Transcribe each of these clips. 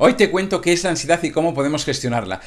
Hoy te cuento qué es la ansiedad y cómo podemos gestionarla.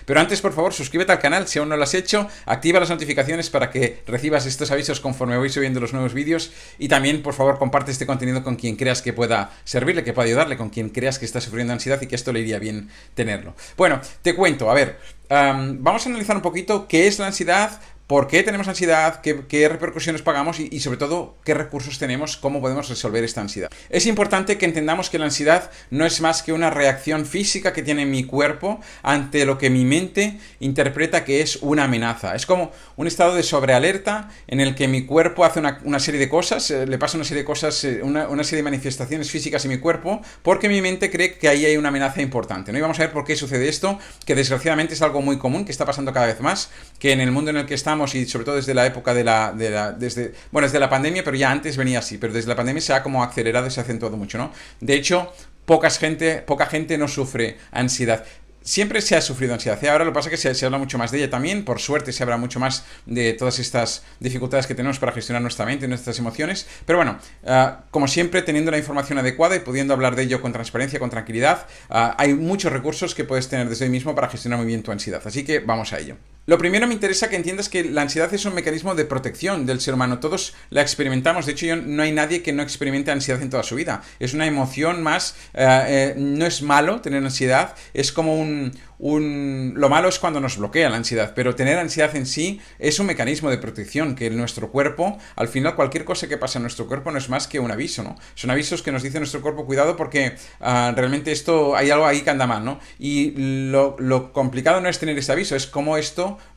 Pero antes, por favor, suscríbete al canal si aún no lo has hecho, activa las notificaciones para que recibas estos avisos conforme voy subiendo los nuevos vídeos y también, por favor, comparte este contenido con quien creas que pueda servirle, que pueda ayudarle, con quien creas que está sufriendo ansiedad y que esto le iría bien tenerlo. Bueno, te cuento, a ver, vamos a analizar un poquito qué es la ansiedad, por qué tenemos ansiedad, qué repercusiones pagamos y sobre todo qué recursos tenemos, cómo podemos resolver esta ansiedad. Es importante que entendamos que la ansiedad no es más que una reacción física que tiene mi cuerpo ante lo que mi mente interpreta que es una amenaza. Es como un estado de sobrealerta en el que mi cuerpo hace una serie de cosas, le pasa una serie de cosas, una serie de manifestaciones físicas en mi cuerpo porque mi mente cree que ahí hay una amenaza importante, ¿no? Y vamos a ver por qué sucede esto, que desgraciadamente es algo muy común, que está pasando cada vez más, que en el mundo en el que estamos y sobre todo desde la época desde la pandemia, pero ya antes venía así, pero desde la pandemia se ha como acelerado y se ha acentuado mucho, ¿no? De hecho, poca gente no sufre ansiedad. Siempre se ha sufrido ansiedad, ahora lo que pasa es que se habla mucho más de ella también, por suerte se habla mucho más de todas estas dificultades que tenemos para gestionar nuestra mente y nuestras emociones, pero bueno, como siempre, teniendo la información adecuada y pudiendo hablar de ello con transparencia, con tranquilidad, hay muchos recursos que puedes tener desde hoy mismo para gestionar muy bien tu ansiedad, así que vamos a ello. Lo primero me interesa que entiendas que la ansiedad es un mecanismo de protección del ser humano. Todos la experimentamos. De hecho, no hay nadie que no experimente ansiedad en toda su vida. Es una emoción más... no es malo tener ansiedad. Es como lo malo es cuando nos bloquea la ansiedad. Pero tener ansiedad en sí es un mecanismo de protección que nuestro cuerpo... Al final, cualquier cosa que pasa en nuestro cuerpo no es más que un aviso, ¿no? Son avisos que nos dice nuestro cuerpo, cuidado porque realmente hay algo ahí que anda mal, ¿no? Y lo complicado no es tener ese aviso, es cómo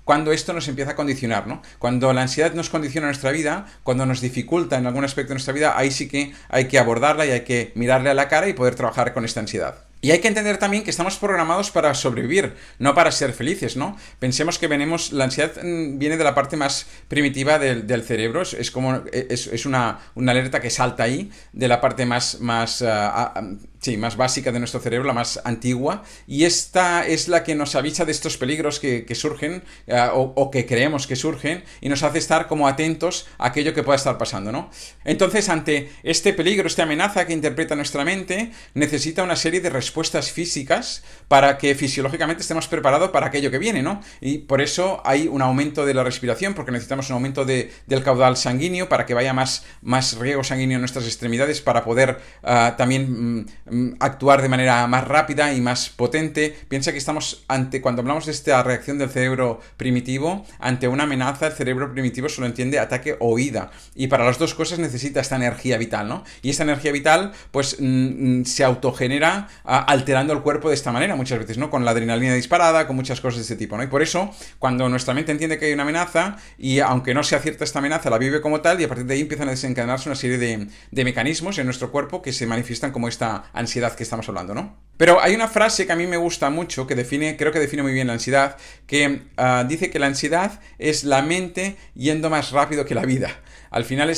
cuando esto nos empieza a condicionar, ¿no? Cuando la ansiedad nos condiciona nuestra vida, cuando nos dificulta en algún aspecto de nuestra vida, ahí sí que hay que abordarla y hay que mirarle a la cara y poder trabajar con esta ansiedad. Y hay que entender también que estamos programados para sobrevivir, no para ser felices, ¿no? Pensemos que la ansiedad viene de la parte más primitiva del cerebro, es como una alerta que salta ahí, de la parte más básica de nuestro cerebro, la más antigua, y esta es la que nos avisa de estos peligros que surgen o que creemos que surgen y nos hace estar como atentos a aquello que pueda estar pasando, ¿no? Entonces, ante este peligro, esta amenaza que interpreta nuestra mente, necesita una serie de respuestas físicas para que fisiológicamente estemos preparados para aquello que viene, ¿no? Y por eso hay un aumento de la respiración, porque necesitamos un aumento del caudal sanguíneo para que vaya más riego sanguíneo en nuestras extremidades para poder también actuar de manera más rápida y más potente. Piensa que estamos cuando hablamos de esta reacción del cerebro primitivo, ante una amenaza, el cerebro primitivo solo entiende ataque o huida. Y para las dos cosas necesita esta energía vital, ¿no? Y esta energía vital, pues, se autogenera alterando el cuerpo de esta manera muchas veces, ¿no? Con la adrenalina disparada, con muchas cosas de este tipo, ¿no? Y por eso, cuando nuestra mente entiende que hay una amenaza, y aunque no sea cierta esta amenaza, la vive como tal, y a partir de ahí empiezan a desencadenarse una serie de mecanismos en nuestro cuerpo que se manifiestan como esta ansiedad que estamos hablando, ¿no? Pero hay una frase que a mí me gusta mucho, creo que define muy bien la ansiedad, que dice que la ansiedad es la mente yendo más rápido que la vida. Al final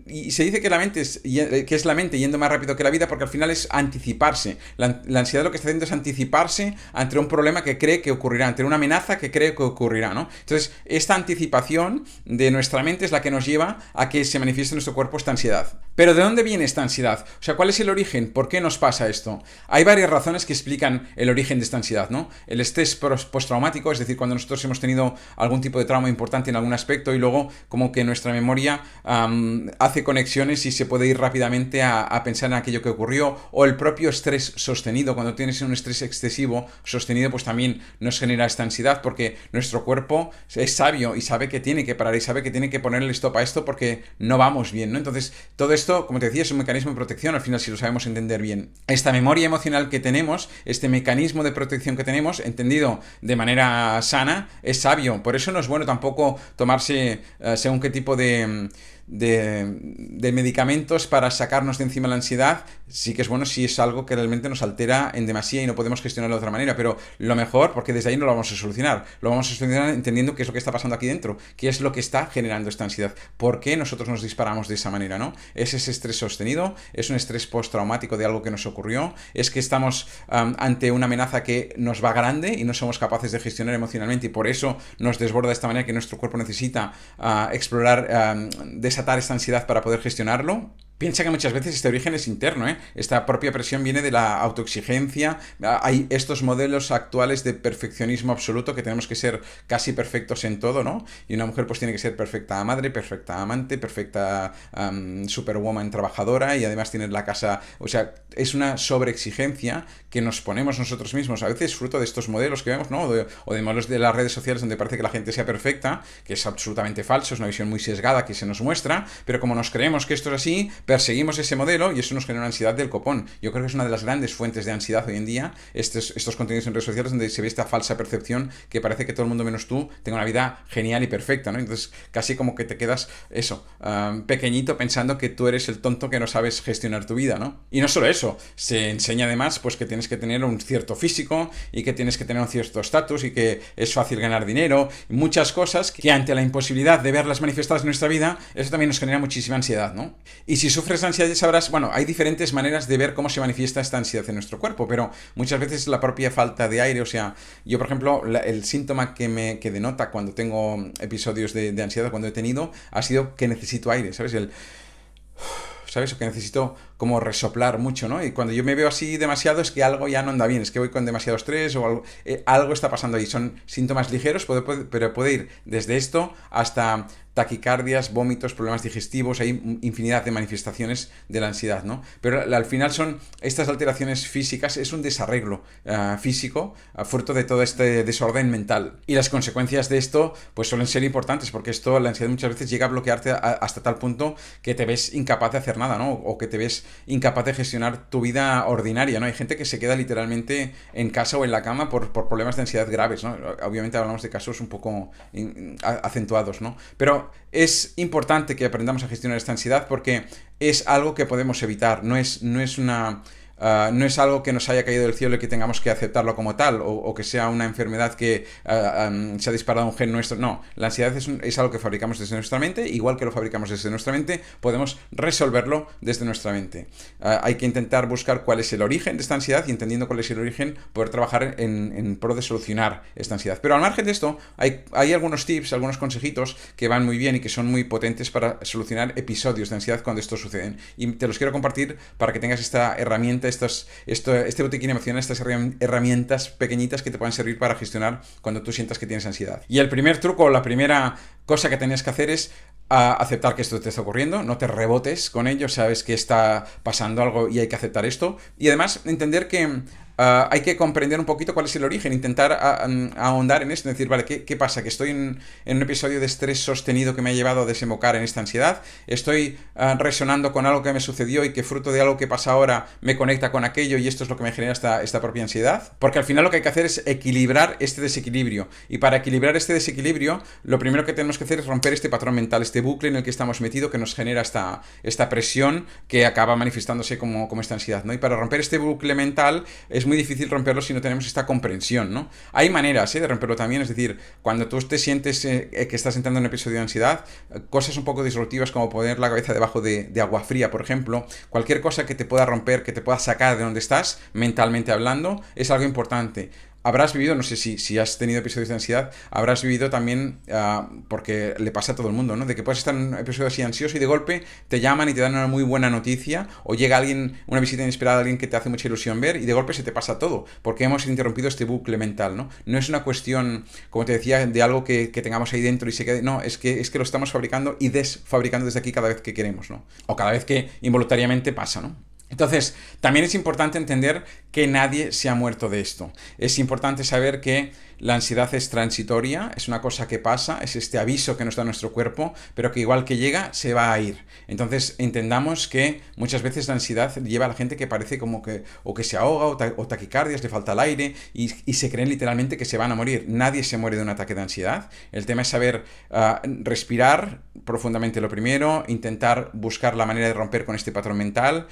y se dice que es la mente yendo más rápido que la vida porque al final es anticiparse. La ansiedad lo que está haciendo es anticiparse ante un problema que cree que ocurrirá, ante una amenaza que cree que ocurrirá, ¿no? Entonces, esta anticipación de nuestra mente es la que nos lleva a que se manifieste en nuestro cuerpo esta ansiedad. Pero ¿de dónde viene esta ansiedad? O sea, ¿cuál es el origen? ¿Por qué nos pasa esto? Hay varias razones que explican el origen de esta ansiedad, ¿no? El estrés postraumático, es decir, cuando nosotros hemos tenido algún tipo de trauma importante en algún aspecto y luego como que nuestra memoria hace conexiones y se puede ir rápidamente a pensar en aquello que ocurrió, o el propio estrés sostenido. Cuando tienes un estrés excesivo sostenido, pues también nos genera esta ansiedad porque nuestro cuerpo es sabio y sabe que tiene que parar y sabe que tiene que ponerle stop a esto porque no vamos bien, ¿no? Entonces, todo esto, como te decía, es un mecanismo de protección al final si lo sabemos entender bien. Esta memoria emocional que tenemos, este mecanismo de protección que tenemos, entendido de manera sana, es sabio. Por eso no es bueno tampoco tomarse según qué tipo de medicamentos para sacarnos de encima la ansiedad. Sí que es bueno si es algo que realmente nos altera en demasía y no podemos gestionarlo de otra manera, pero lo mejor, porque desde ahí no lo vamos a solucionar, lo vamos a solucionar entendiendo qué es lo que está pasando aquí dentro, qué es lo que está generando esta ansiedad, por qué nosotros nos disparamos de esa manera, ¿no? Es ese estrés sostenido, es un estrés postraumático de algo que nos ocurrió, es que estamos ante una amenaza que nos va grande y no somos capaces de gestionar emocionalmente y por eso nos desborda de esta manera que nuestro cuerpo necesita explorar, desatar esta ansiedad para poder gestionarlo. Piensa que muchas veces este origen es interno, ¿eh? Esta propia presión viene de la autoexigencia. Hay estos modelos actuales de perfeccionismo absoluto, que tenemos que ser casi perfectos en todo, ¿no? Y una mujer pues tiene que ser perfecta madre, perfecta amante, perfecta superwoman trabajadora, y además tener la casa... O sea, es una sobreexigencia que nos ponemos nosotros mismos, a veces fruto de estos modelos que vemos, ¿no? O de modelos de las redes sociales donde parece que la gente sea perfecta, que es absolutamente falso, es una visión muy sesgada que se nos muestra, pero como nos creemos que esto es así, perseguimos ese modelo y eso nos genera ansiedad del copón. Yo creo que es una de las grandes fuentes de ansiedad hoy en día, estos contenidos en redes sociales donde se ve esta falsa percepción que parece que todo el mundo menos tú tenga una vida genial y perfecta, ¿no? Entonces casi como que te quedas eso, pequeñito, pensando que tú eres el tonto que no sabes gestionar tu vida, ¿no? Y no solo eso, se enseña además pues que tienes que tener un cierto físico y que tienes que tener un cierto estatus y que es fácil ganar dinero, muchas cosas que ante la imposibilidad de verlas manifestadas en nuestra vida, eso también nos genera muchísima ansiedad, ¿no? Y si sufres ansiedad ya sabrás, bueno, hay diferentes maneras de ver cómo se manifiesta esta ansiedad en nuestro cuerpo, pero muchas veces la propia falta de aire, o sea, yo por ejemplo, el síntoma que denota cuando tengo episodios de ansiedad, cuando he tenido, ha sido que necesito aire, ¿sabes? ¿Sabes? O que necesito como resoplar mucho, ¿no? Y cuando yo me veo así demasiado es que algo ya no anda bien, es que voy con demasiado estrés o algo está pasando ahí. Son síntomas ligeros, pero puede ir desde esto hasta taquicardias, vómitos, problemas digestivos, hay infinidad de manifestaciones de la ansiedad, ¿no? Pero al final son estas alteraciones físicas, es un desarreglo físico, fruto de todo este desorden mental. Y las consecuencias de esto pues suelen ser importantes, porque la ansiedad muchas veces llega a bloquearte hasta tal punto que te ves incapaz de hacer nada, ¿no? O que te ves incapaz de gestionar tu vida ordinaria, ¿no? Hay gente que se queda literalmente en casa o en la cama por problemas de ansiedad graves, ¿no? Obviamente hablamos de casos un poco acentuados, ¿no? Pero es importante que aprendamos a gestionar esta ansiedad porque es algo que podemos evitar, no es no es algo que nos haya caído del cielo y que tengamos que aceptarlo como tal, o que sea una enfermedad que se ha disparado un gen nuestro. No, la ansiedad es algo que fabricamos desde nuestra mente, igual que lo fabricamos desde nuestra mente, podemos resolverlo desde nuestra mente. Hay que intentar buscar cuál es el origen de esta ansiedad y entendiendo cuál es el origen, poder trabajar en pro de solucionar esta ansiedad. Pero al margen de esto, hay algunos tips, algunos consejitos que van muy bien y que son muy potentes para solucionar episodios de ansiedad cuando estos suceden. Y te los quiero compartir para que tengas esta herramienta, este botiquín emocional, estas herramientas pequeñitas que te pueden servir para gestionar cuando tú sientas que tienes ansiedad. Y el primer truco, la primera cosa que tenías que hacer es aceptar que esto te está ocurriendo, no te rebotes con ello, sabes que está pasando algo y hay que aceptar esto. Y además entender que hay que comprender un poquito cuál es el origen, intentar ahondar en esto, decir, vale, ¿qué pasa? Que estoy en un episodio de estrés sostenido que me ha llevado a desembocar en esta ansiedad, estoy resonando con algo que me sucedió y que fruto de algo que pasa ahora me conecta con aquello y esto es lo que me genera esta propia ansiedad, porque al final lo que hay que hacer es equilibrar este desequilibrio, y para equilibrar este desequilibrio lo primero que tenemos que hacer es romper este patrón mental, este bucle en el que estamos metidos que nos genera esta presión que acaba manifestándose como esta ansiedad, ¿no? Y para romper este bucle mental es muy difícil romperlo si no tenemos esta comprensión, ¿no? Hay maneras de romperlo también, es decir, cuando tú te sientes que estás entrando en un episodio de ansiedad, cosas un poco disruptivas como poner la cabeza debajo de agua fría, por ejemplo, cualquier cosa que te pueda romper, que te pueda sacar de donde estás, mentalmente hablando, es algo importante. Habrás vivido, no sé si has tenido episodios de ansiedad, habrás vivido también, porque le pasa a todo el mundo, ¿no? De que puedes estar en un episodio así ansioso y de golpe te llaman y te dan una muy buena noticia, o llega alguien, una visita inesperada de alguien que te hace mucha ilusión ver y de golpe se te pasa todo, porque hemos interrumpido este bucle mental, ¿no? No es una cuestión, como te decía, de algo que tengamos ahí dentro y se quede, no, es que lo estamos fabricando y desfabricando desde aquí cada vez que queremos, ¿no? O cada vez que involuntariamente pasa, ¿no? Entonces, también es importante entender que nadie se ha muerto de esto. Es importante saber que la ansiedad es transitoria, es una cosa que pasa, es este aviso que nos da nuestro cuerpo, pero que igual que llega, se va a ir. Entonces, entendamos que muchas veces la ansiedad lleva a la gente que parece como que o que se ahoga o taquicardias, le falta el aire y se creen literalmente que se van a morir. Nadie se muere de un ataque de ansiedad. El tema es saber respirar profundamente lo primero, intentar buscar la manera de romper con este patrón mental,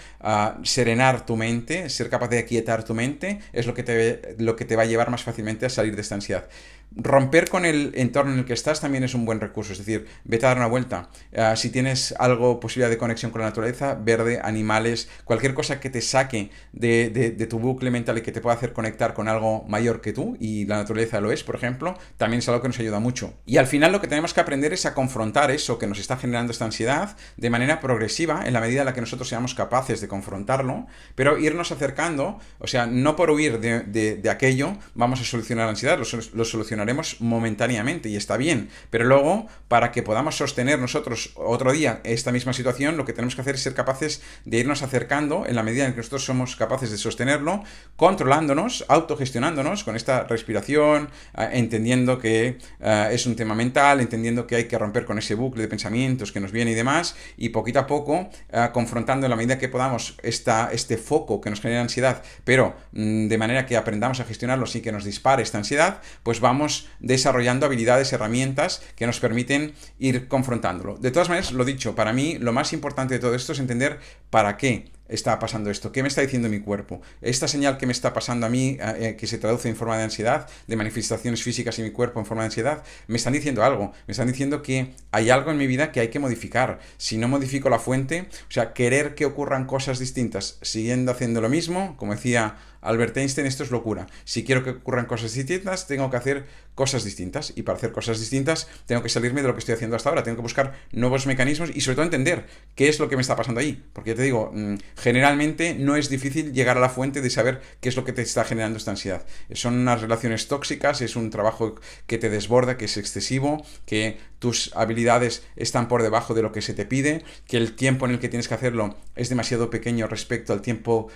serenar tu mente, ser capaz de aquietar tu mente, es lo que te va a llevar más fácilmente a salir de esta ansiedad. romper con el entorno en el que estás también es un buen recurso, es decir, vete a dar una vuelta. Si tienes algo, posibilidad de conexión con la naturaleza, verde, animales, cualquier cosa que te saque de tu bucle mental y que te pueda hacer conectar con algo mayor que tú, y la naturaleza lo es, por ejemplo, también es algo que nos ayuda mucho. Y al final lo que tenemos que aprender es a confrontar eso que nos está generando esta ansiedad de manera progresiva, en la medida en la que nosotros seamos capaces de confrontarlo, pero irnos acercando, o sea, no por huir de aquello vamos a solucionar la ansiedad, lo solucionaremos momentáneamente y está bien, pero luego, para que podamos sostener nosotros otro día esta misma situación, lo que tenemos que hacer es ser capaces de irnos acercando en la medida en que nosotros somos capaces de sostenerlo, controlándonos, autogestionándonos con esta respiración, entendiendo que es un tema mental, entendiendo que hay que romper con ese bucle de pensamientos que nos viene y demás, y poquito a poco confrontando en la medida que podamos este foco que nos genera ansiedad, pero de manera que aprendamos a gestionarlo sin que nos dispare esta ansiedad, pues vamos desarrollando habilidades, herramientas que nos permiten ir confrontándolo. De todas maneras, lo dicho, para mí lo más importante de todo esto es entender para qué está pasando esto, qué me está diciendo mi cuerpo, esta señal que me está pasando a mí, que se traduce en forma de ansiedad, de manifestaciones físicas en mi cuerpo en forma de ansiedad, me están diciendo algo, me están diciendo que hay algo en mi vida que hay que modificar. Si no modifico la fuente, o sea, querer que ocurran cosas distintas siguiendo haciendo lo mismo, como decía Albert Einstein, esto es locura. Si quiero que ocurran cosas distintas, tengo que hacer cosas distintas, y para hacer cosas distintas tengo que salirme de lo que estoy haciendo hasta ahora, tengo que buscar nuevos mecanismos y sobre todo entender qué es lo que me está pasando ahí, porque ya te digo, generalmente no es difícil llegar a la fuente de saber qué es lo que te está generando esta ansiedad. Son unas relaciones tóxicas, es un trabajo que te desborda, que es excesivo, que tus habilidades están por debajo de lo que se te pide, que el tiempo en el que tienes que hacerlo es demasiado pequeño respecto al tiempo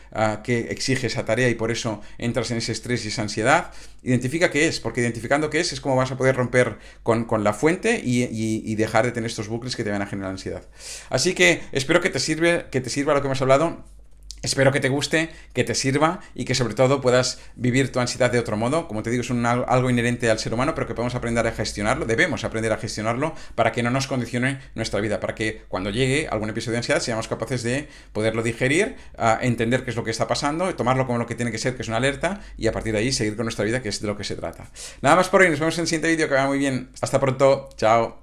que exige esa tarea, y por eso entras en ese estrés y esa ansiedad. Identifica qué es, porque identificando qué es como vas a poder romper con la fuente y dejar de tener estos bucles que te van a generar ansiedad. Así que espero que te sirva lo que hemos hablado. Espero que te guste, que te sirva y que sobre todo puedas vivir tu ansiedad de otro modo. Como te digo, es algo inherente al ser humano, pero que podemos aprender a gestionarlo, debemos aprender a gestionarlo para que no nos condicione nuestra vida, para que cuando llegue algún episodio de ansiedad seamos capaces de poderlo digerir, entender qué es lo que está pasando, tomarlo como lo que tiene que ser, que es una alerta, y a partir de ahí seguir con nuestra vida, que es de lo que se trata. Nada más por hoy, nos vemos en el siguiente vídeo, que vaya muy bien. Hasta pronto, chao.